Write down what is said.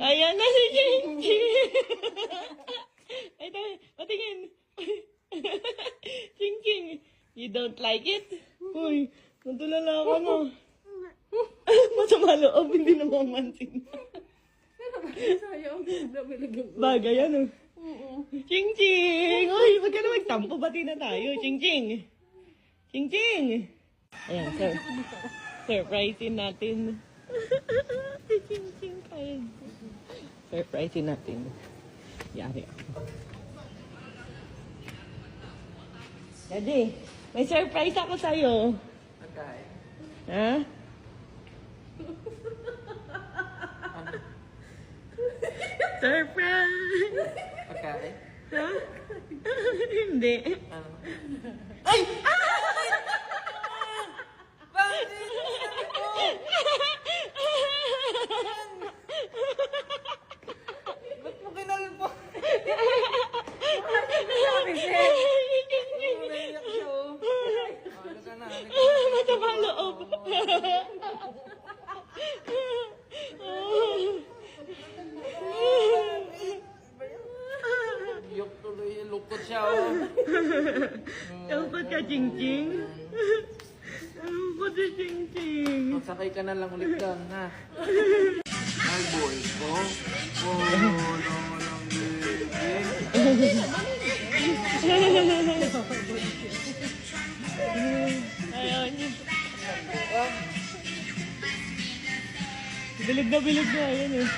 Ayan na si Ching-Ching. Ay, tayo. Patingin. Ching-Ching. You don't like it? Uy, natulala ka no. Masama loob, hindi na mamansin. Bagay ano? Ching-Ching! Uy, wag ka na magtampo. Bati na tayo. Ching-Ching! Ching-Ching! Ayan, sir. Surprisein natin. Si Ching-Ching kayo. Surprisein natin. Yari. Daddy, may surprise ako sa'yo. Okay. Ha? Surprise! Okay. Ha? Hindi. Ano? Ay! Bakit? Ba't mo kinalpo? Naiyak siya, oh. Halika na, halika na. Masama loob. Iyok tuloy, lukot siya, oh. Lungkot ka, Ching-Ching. Lungkot si Ching-Ching. Magsakay ka na lang ulit doon, ha? Ay, boy ko. Oh, walang baby. Ayaw niya. Bilog na, ayan eh.